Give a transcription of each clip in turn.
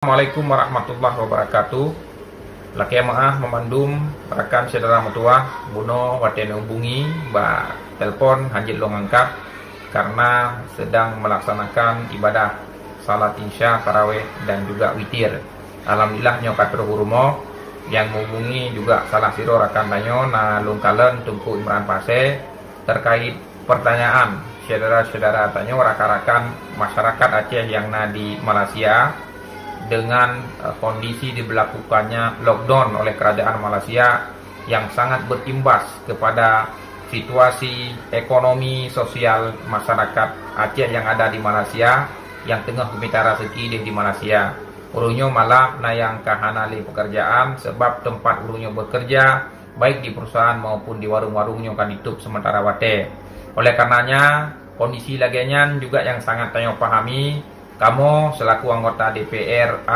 Assalamualaikum warahmatullahi wabarakatuh. Laki maah memandum rekan saudara mutua buno waten hubungi ba telepon hajit lo ngangkat karena sedang melaksanakan ibadah salat isya, tarawih dan juga witir. Alhamdulillah nyokat rumo yang menghubungi juga salah siro rekan tanyo na lungkalen Tunku Imran Pase terkait pertanyaan saudara-saudara tanyo rakan-rakan masyarakat Aceh yang na di Malaysia dengan kondisi diberlakukannya lockdown oleh kerajaan Malaysia yang sangat berimbas kepada situasi ekonomi sosial masyarakat Aceh yang ada di Malaysia yang tengah gemitara rezeki di Malaysia. Urunyo malah nayang kahanali pekerjaan sebab tempat urunyo bekerja baik di perusahaan maupun di warung-warungnya kan ditutup sementara wate. Oleh karenanya kondisi laginya juga yang sangat tanyo pahami. Kamu selaku anggota DPR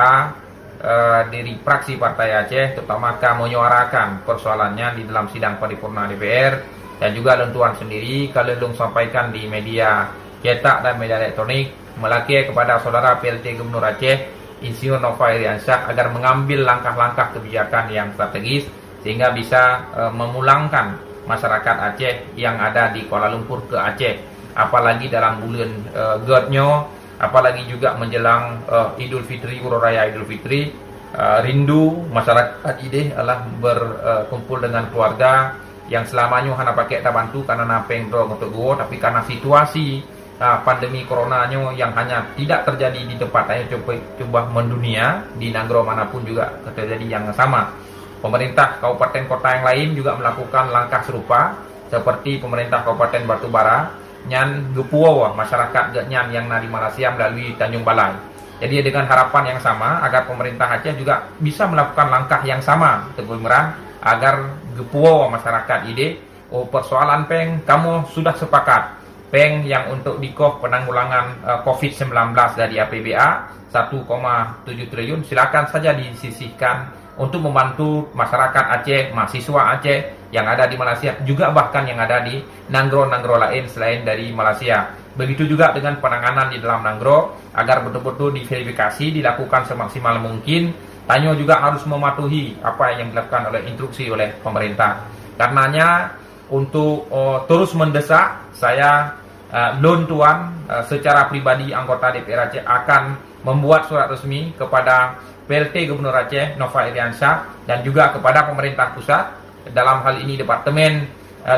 dari fraksi Partai Aceh terutama kamu menyuarakan persoalannya di dalam sidang paripurna DPR dan juga lentuan sendiri kalau belum sampaikan di media cetak dan media elektronik melaki kepada saudara PLT Gubernur Aceh Insinyur Nova Iriansyah agar mengambil langkah-langkah kebijakan yang strategis sehingga bisa memulangkan masyarakat Aceh yang ada di Kuala Lumpur ke Aceh, apalagi dalam bulan Godnyo, apalagi juga menjelang Idul Fitri, Urul Raya Idul Fitri. Rindu masyarakat ini adalah berkumpul dengan keluarga yang selamanya hanya pakai bantu karena napeng untuk gua, tapi karena situasi pandemi coronanya yang hanya tidak terjadi di tempat lain coba mendunia di negara manapun juga terjadi yang sama. Pemerintah kabupaten kota yang lain juga melakukan langkah serupa seperti pemerintah Kabupaten Batubara nyan gepuawa masyarakat nyan yang di Malaysia melalui Tanjung Balai. Jadi dengan harapan yang sama agar pemerintah Aceh juga bisa melakukan langkah yang sama tegumeran agar gepuawa masyarakat ide persoalan peng kamu sudah sepakat peng yang untuk dikoh penanggulangan COVID-19 dari APBA 1,7 triliun silakan saja disisihkan untuk membantu masyarakat Aceh, mahasiswa Aceh yang ada di Malaysia, juga bahkan yang ada di nanggro-nanggro lain selain dari Malaysia. Begitu juga dengan penanganan di dalam nanggro, agar betul-betul diverifikasi, dilakukan semaksimal mungkin. Tanyo juga harus mematuhi apa yang dilakukan oleh instruksi oleh pemerintah. Karenanya untuk terus mendesak, saya Tuan secara pribadi anggota DPR Aceh akan membuat surat resmi kepada PLT Gubernur Aceh Nova Iriansyah dan juga kepada pemerintah pusat, dalam hal ini Departemen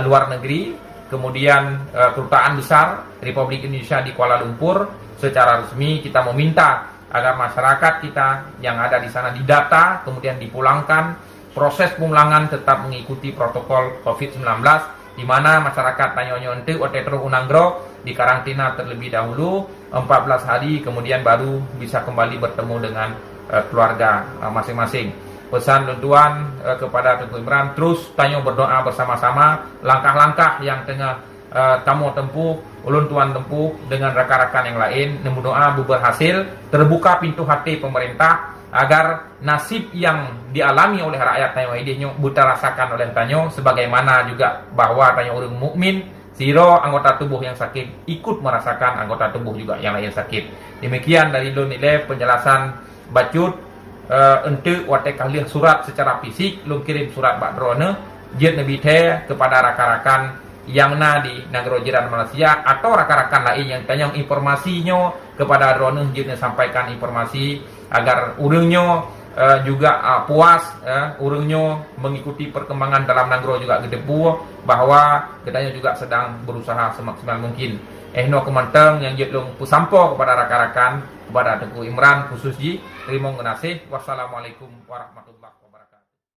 Luar Negeri, kemudian Kedutaan Besar Republik Indonesia di Kuala Lumpur. Secara resmi kita meminta agar masyarakat kita yang ada di sana didata, kemudian dipulangkan. Proses pemulangan tetap mengikuti protokol COVID-19, di mana masyarakat tanyonyo ente otetro unanggro di karantina terlebih dahulu 14 hari, kemudian baru bisa kembali bertemu dengan keluarga masing-masing. Pesan tentuan kepada Tunku Imran, terus tanyo berdoa bersama-sama langkah-langkah yang tengah kamu tempuh, ulun tuan tempuh dengan rekan-rekan yang lain, nemu doa berhasil, terbuka pintu hati pemerintah agar nasib yang dialami oleh rakyat tanyo idenya buta rasakan oleh tanyo, sebagaimana juga bahwa tanyo orang mukmin siro anggota tubuh yang sakit ikut merasakan anggota tubuh juga yang lain sakit. Demikian dari Lun Ile penjelasan bacut ente wate kali surat secara fisik lun kirim surat bakdrone jet nabi teh kepada rakan-rakan yang di negara jiran Malaysia atau rakan-rakan lain yang tanya informasinya kepada drone jet sampaikan informasi agar urungnya juga puas, urungnya mengikuti perkembangan dalam negara juga gedepu bahwa katanya juga sedang berusaha semaksimal mungkin. No kementeng yang jetlung pusampo kepada rakan-rakan kepada Tunku Imran khusus ji terima kasih. Wassalamualaikum warahmatullahi wabarakatuh.